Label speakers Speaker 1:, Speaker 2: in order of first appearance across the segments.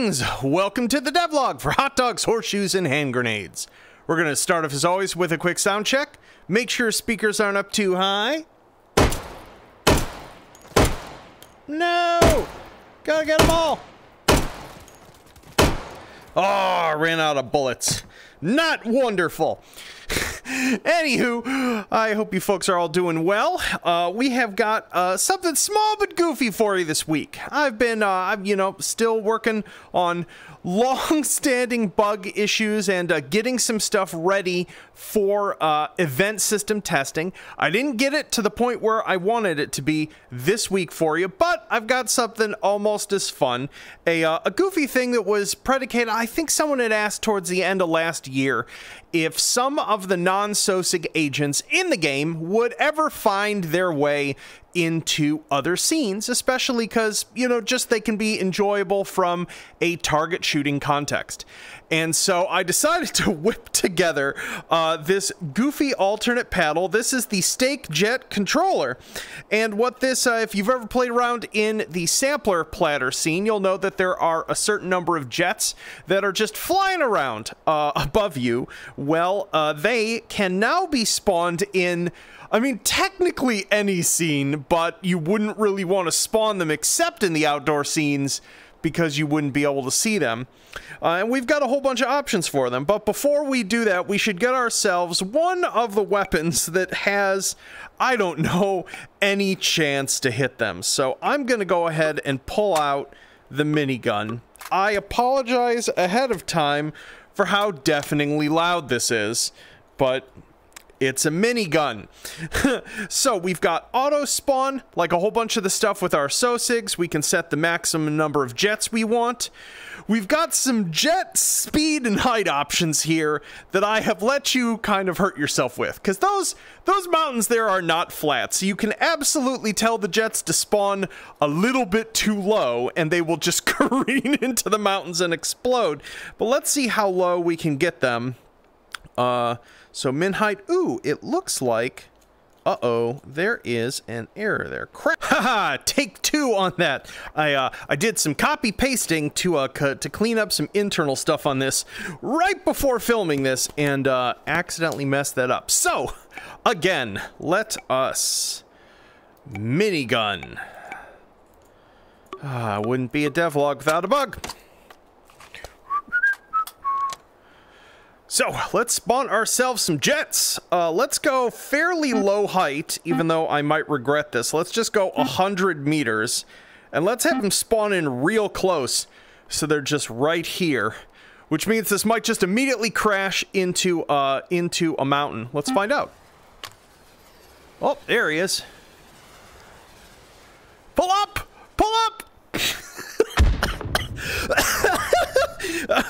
Speaker 1: friends, welcome to the Devlog for hot dogs, horseshoes, and hand grenades. We're going to start off as always with a quick sound check. Make sure speakers aren't up too high. No! Gotta get them all! Oh, I ran out of bullets. Not wonderful. Anywho, I hope you folks are all doing well. We have got something small but goofy for you this week. I've been, still working on long-standing bug issues and getting some stuff ready for event system testing. I didn't get it to the point where I wanted it to be this week for you, but I've got something almost as fun. A goofy thing that was predicated, I think someone had asked towards the end of last year, if some of the non-SOSIG agents in the game would ever find their way into other scenes, especially because, just they can be enjoyable from a target shooting context. And so I decided to whip together this goofy alternate paddle. This is the Stake Jet controller. And what this, if you've ever played around in the sampler platter scene, you'll know that there are a certain number of jets that are just flying around above you. Well, they can now be spawned in, I mean, technically any scene, but you wouldn't really want to spawn them except in the outdoor scenes because you wouldn't be able to see them. And we've got a whole bunch of options for them. But before we do that, we should get ourselves one of the weapons that has, I don't know, any chance to hit them. So I'm going to go ahead and pull out the minigun. I apologize ahead of time for how deafeningly loud this is, but it's a minigun. So we've got auto spawn, like a whole bunch of the stuff with our SOSIGs. We can set the maximum number of jets we want. We've got some jet speed and height options here that I have let you kind of hurt yourself with, because those mountains there are not flat, so you can absolutely tell the jets to spawn a little bit too low and they will just careen into the mountains and explode. But let's see how low we can get them. So min height, ooh, it looks like, uh-oh, there is an error there. Crap. Haha, take two on that. I did some copy pasting to clean up some internal stuff on this right before filming this and accidentally messed that up. So, again, let us minigun. Wouldn't be a devlog without a bug. So, let's spawn ourselves some jets. Let's go fairly low height, even though I might regret this. Let's just go 100 meters, and let's have them spawn in real close, so they're just right here, which means this might just immediately crash into a mountain. Let's find out. Oh, there he is. Pull up! Pull up!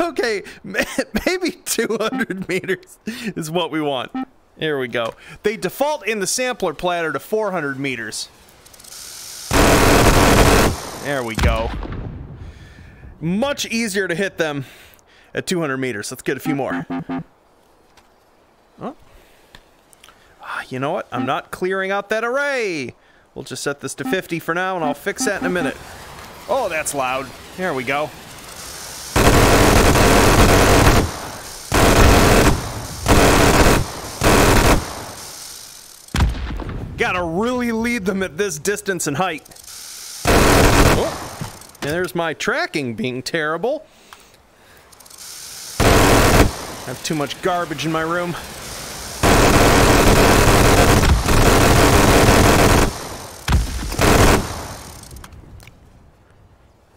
Speaker 1: Okay, maybe 200 meters is what we want. Here we go. They default in the sampler platter to 400 meters. There we go. Much easier to hit them at 200 meters. Let's get a few more. Oh. You know what? I'm not clearing out that array. We'll just set this to 50 for now, and I'll fix that in a minute. Oh, that's loud. There we go. Gotta really lead them at this distance and height. Oh, and there's my tracking being terrible. I have too much garbage in my room.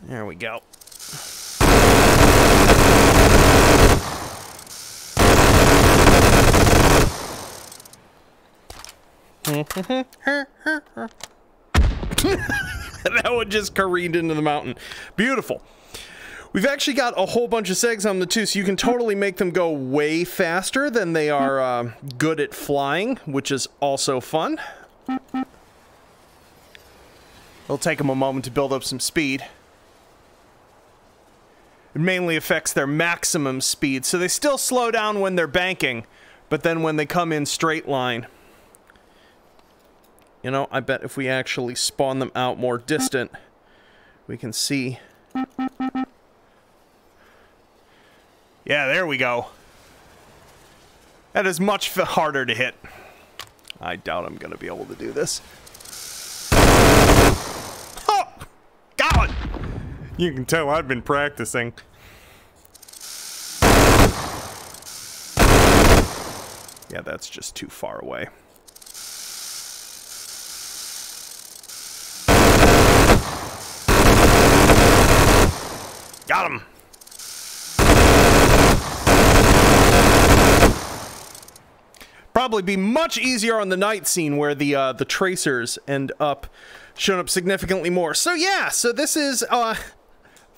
Speaker 1: There we go. That one just careened into the mountain. Beautiful. We've actually got a whole bunch of segs on the too, so you can totally make them go way faster than they are good at flying, which is also fun. It'll take them a moment to build up some speed. It mainly affects their maximum speed, so they still slow down when they're banking, but then when they come in straight line. You know, I bet if we actually spawn them out more distant, we can see Yeah, there we go. That is much harder to hit. I doubt I'm going to be able to do this. Oh! God! You can tell I've been practicing. Yeah, that's just too far away. Got him! Probably be much easier on the night scene where the tracers end up showing up significantly more. So yeah, so this is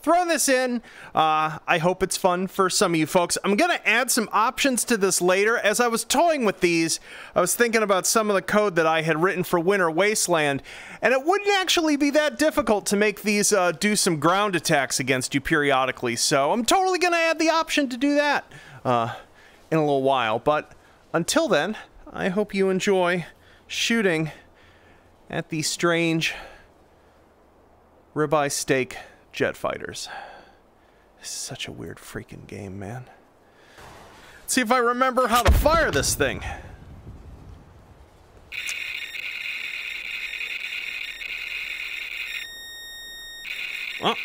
Speaker 1: throwing this in. I hope it's fun for some of you folks. I'm gonna add some options to this later. As I was toying with these, I was thinking about some of the code that I had written for Winter Wasteland, and it wouldn't actually be that difficult to make these do some ground attacks against you periodically. So I'm totally gonna add the option to do that in a little while. But until then, I hope you enjoy shooting at these strange ribeye steak jet fighters. This is such a weird freaking game, man. Let's see if I remember how to fire this thing. Oh.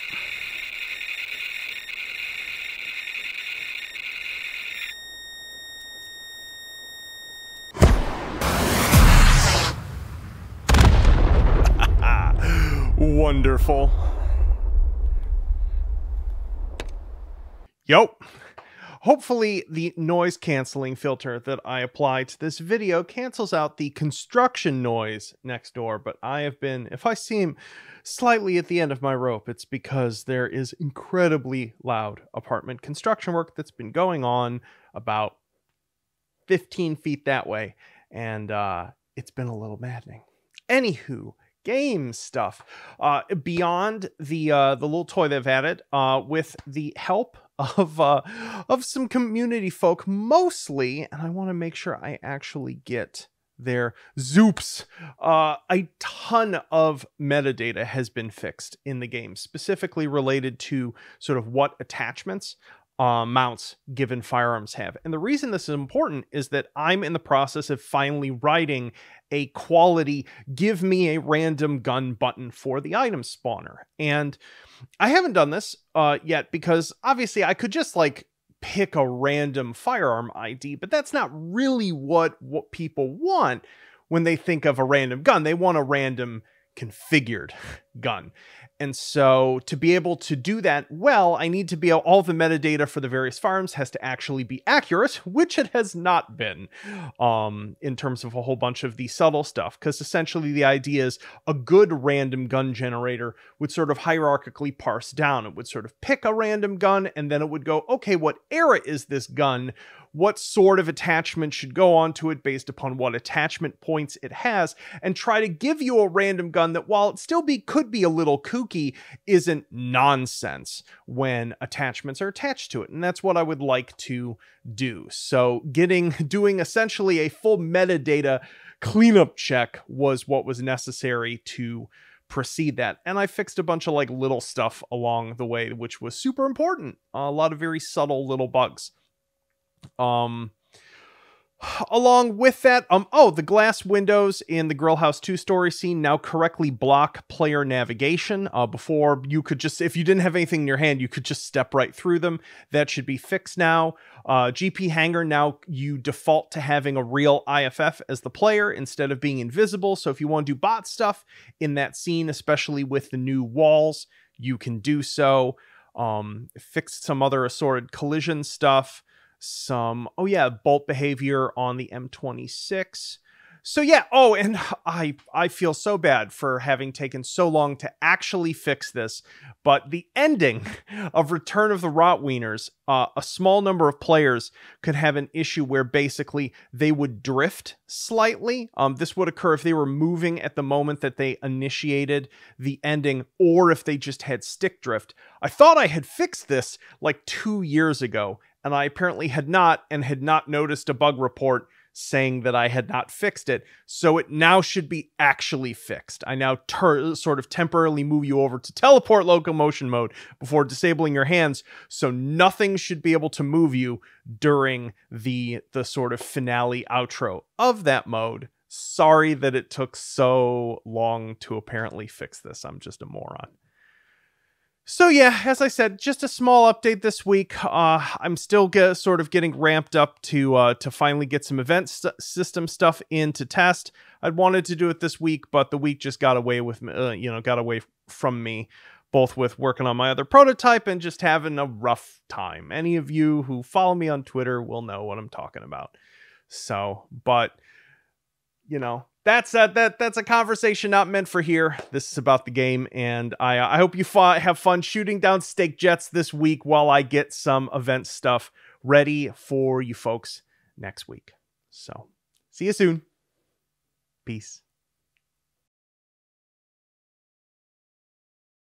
Speaker 1: Wonderful. Yo. Hopefully the noise canceling filter that I apply to this video cancels out the construction noise next door, but I have been, if I seem slightly at the end of my rope, it's because there is incredibly loud apartment construction work that's been going on about 15 feet that way, and it's been a little maddening. Anywho, game stuff. Beyond the little toy they've added, with the help of some community folk mostly, and I want to make sure I actually get their zoops. A ton of metadata has been fixed in the game, specifically related to sort of what attachments mounts given firearms have. And the reason this is important is that I'm in the process of finally writing a quality give me a random gun button for the item spawner. And I haven't done this yet because obviously I could just like pick a random firearm ID, but that's not really what people want when they think of a random gun. They want a random configured gun. And so to be able to do that well, I need to be all the metadata for the various firearms has to actually be accurate, which it has not been in terms of a whole bunch of the subtle stuff. Because essentially the idea is a good random gun generator would sort of hierarchically parse down. It would sort of pick a random gun and then it would go, okay, what era is this gun? What sort of attachment should go onto it based upon what attachment points it has, and try to give you a random gun that, while it still could be a little kooky, isn't nonsense when attachments are attached to it. And that's what I would like to do. So doing essentially a full metadata cleanup check was what was necessary to proceed that. And I fixed a bunch of like little stuff along the way, which was super important. A lot of very subtle little bugs. Along with that, the glass windows in the Grill House 2-story scene now correctly block player navigation. Before you could just, if you didn't have anything in your hand, you could just step right through them. That should be fixed now. GP Hangar, now you default to having a real IFF as the player instead of being invisible. So if you want to do bot stuff in that scene, especially with the new walls, you can do so. Fixed some other assorted collision stuff. Some bolt behavior on the M26. So yeah, and I feel so bad for having taken so long to actually fix this, but the ending of Return of the Rotwieners, a small number of players could have an issue where basically they would drift slightly. This would occur if they were moving at the moment that they initiated the ending, or if they just had stick drift. I thought I had fixed this like 2 years ago, and I apparently had not, and had not noticed a bug report saying that I had not fixed it. So it now should be actually fixed. I now sort of temporarily move you over to teleport locomotion mode before disabling your hands. So nothing should be able to move you during the sort of finale outro of that mode. Sorry that it took so long to apparently fix this. I'm just a moron. So yeah, as I said, just a small update this week. I'm still sort of getting ramped up to finally get some event system stuff in to test. I'd wanted to do it this week, but the week just got away with me, got away from me, both with working on my other prototype and just having a rough time. Any of you who follow me on Twitter will know what I'm talking about. So, but that's a conversation not meant for here. This is about the game, and I hope you have fun shooting down steak jets this week while I get some event stuff ready for you folks next week. So, see you soon. Peace.